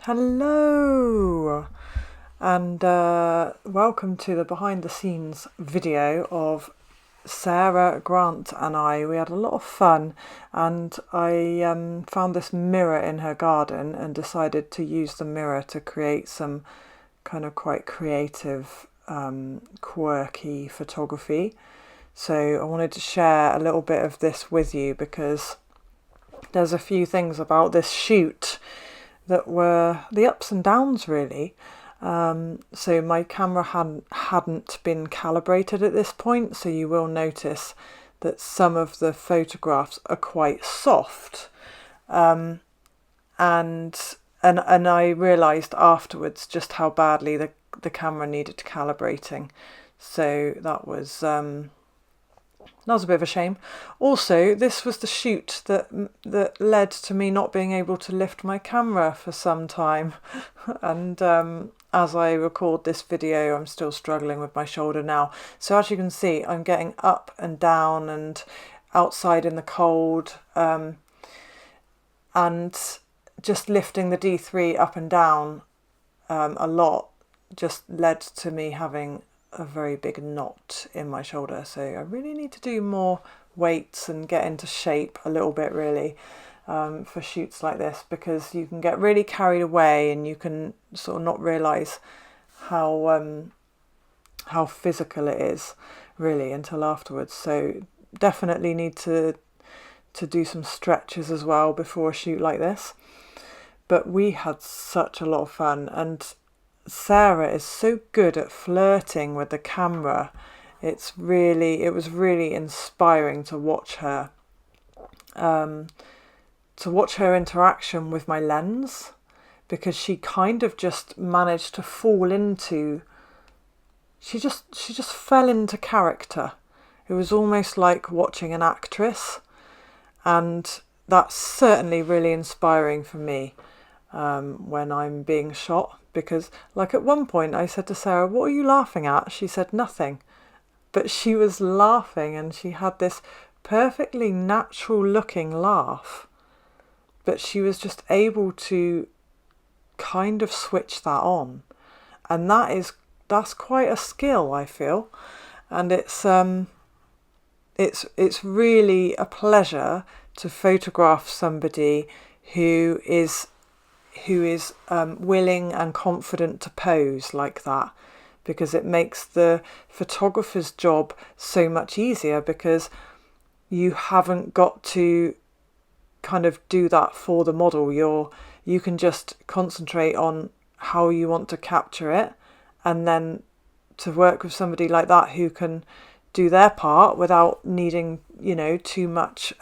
Hello and welcome to the behind the scenes video of Sarah, Grant and I. We had a lot of fun and I found this mirror in her garden and decided to use the mirror to create some kind of quite creative, quirky photography. So I wanted to share a little bit of this with you because there's a few things about this shoot that were the ups and downs really. So my camera hadn't been calibrated at this point, so you will notice that some of the photographs are quite soft. And I realised afterwards just how badly the camera needed calibrating. So that was a bit of a shame. Also, this was the shoot that led to me not being able to lift my camera for some time. And as I record this video, I'm still struggling with my shoulder now. So as you can see, I'm getting up and down and outside in the cold. And just lifting the D3 up and down a lot just led to me having a very big knot in my shoulder, so I really need to do more weights and get into shape a little bit really for shoots like this, because you can get really carried away and you can sort of not realise how physical it is really until afterwards. So definitely need to do some stretches as well before a shoot like this. But we had such a lot of fun, and Sarah is so good at flirting with the camera. It was really inspiring to watch her. To watch her interaction with my lens, because she kind of just managed to fall into. She just fell into character. It was almost like watching an actress, and that's certainly really inspiring for me when I'm being shot. Because like at one point I said to Sarah, "What are you laughing at?" She said nothing, but she was laughing and she had this perfectly natural looking laugh, but she was just able to kind of switch that on, and that's quite a skill, I feel. And it's really a pleasure to photograph somebody who is willing and confident to pose like that, because it makes the photographer's job so much easier, because you haven't got to kind of do that for the model. You can just concentrate on how you want to capture it, and then to work with somebody like that who can do their part without needing, too much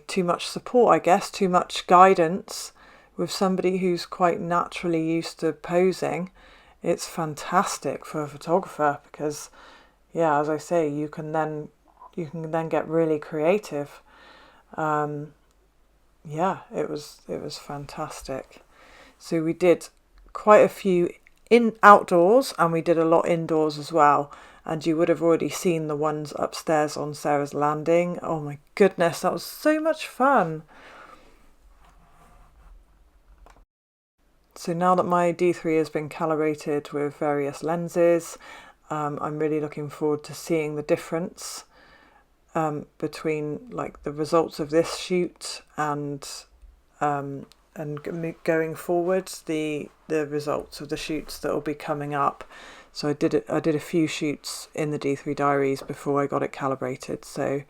too much support, I guess, too much guidance, with somebody who's quite naturally used to posing. It's fantastic for a photographer, because as I say, you can then get really creative. It was fantastic. So we did quite a few outdoors, and we did a lot indoors as well. And you would have already seen the ones upstairs on Sarah's landing. Oh my goodness, that was so much fun. So now that my D3 has been calibrated with various lenses, I'm really looking forward to seeing the difference between like the results of this shoot and going forward, the results of the shoots that will be coming up. So I did a few shoots in the D3 Diaries before I got it calibrated. So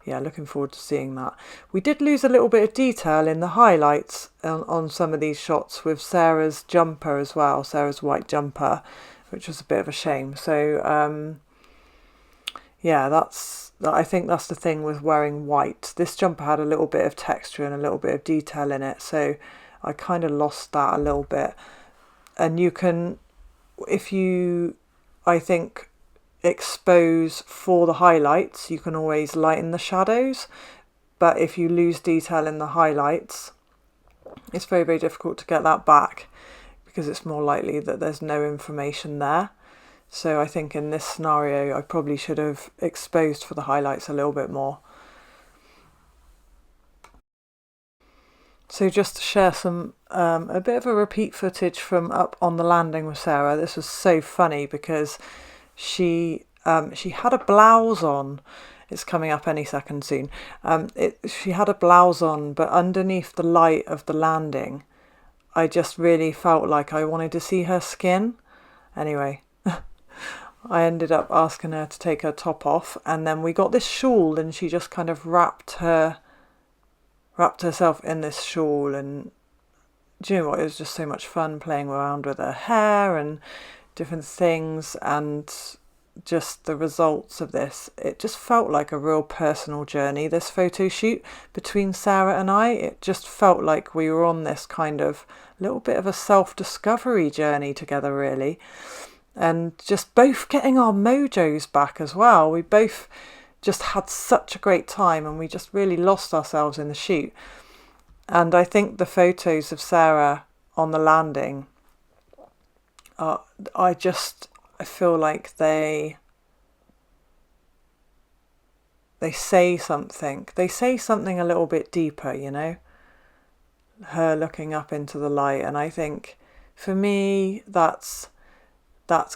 looking forward to seeing that. We did lose a little bit of detail in the highlights on some of these shots with Sarah's jumper as well, Sarah's white jumper, which was a bit of a shame. So I think that's the thing with wearing white. This jumper had a little bit of texture and a little bit of detail in it, so I kind of lost that a little bit. And you can, if you, I think, expose for the highlights, you can always lighten the shadows. But if you lose detail in the highlights, it's very, very difficult to get that back, because it's more likely that there's no information there. So I think in this scenario, I probably should have exposed for the highlights a little bit more. So just to share some a bit of a repeat footage from up on the landing with Sarah. This was so funny because she had a blouse on. It's coming up any second soon. She had a blouse on, but underneath the light of the landing, I just really felt like I wanted to see her skin. Anyway, I ended up asking her to take her top off, and then we got this shawl, and she just kind of wrapped herself in this shawl. And do you know what? It was just so much fun playing around with her hair and different things, and just the results of this. It just felt like a real personal journey, this photo shoot between Sarah and I. It just felt like we were on this kind of little bit of a self-discovery journey together, really, and just both getting our mojos back as well. We both just had such a great time, and we just really lost ourselves in the shoot. And I think the photos of Sarah on the landing are, I feel like they say something. They say something a little bit deeper, you know, her looking up into the light. And I think for me, that's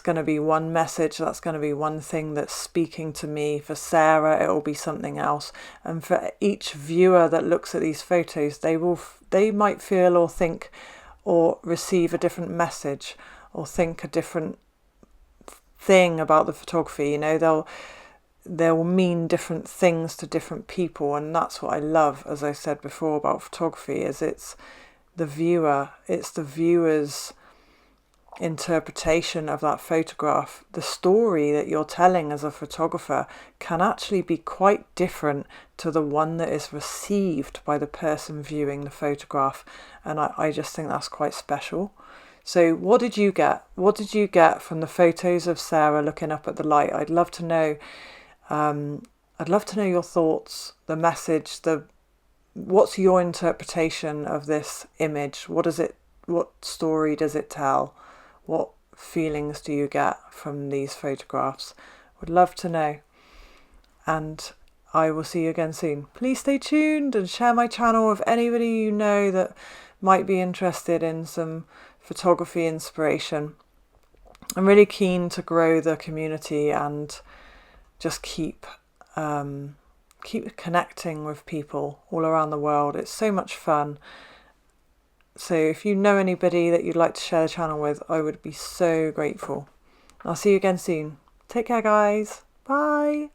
going to be one message. That's going to be one thing that's speaking to me. For Sarah, it will be something else. And for each viewer that looks at these photos, they might feel or think or receive a different message or think a different thing about the photography. You know, they'll mean different things to different people, and that's what I love, as I said before, about photography, is it's the viewer's interpretation of that photograph. The story that you're telling as a photographer can actually be quite different to the one that is received by the person viewing the photograph, and I just think that's quite special. So what did you get? What did you get from the photos of Sarah looking up at the light? I'd love to know. I'd love to know your thoughts, the message, what's your interpretation of this image? What story does it tell? What feelings do you get from these photographs? Would love to know. And I will see you again soon. Please stay tuned and share my channel with anybody you know that might be interested in some photography inspiration. I'm really keen to grow the community and just keep connecting with people all around the world. It's so much fun. So if you know anybody that you'd like to share the channel with, I would be so grateful. I'll see you again soon. Take care, guys. Bye.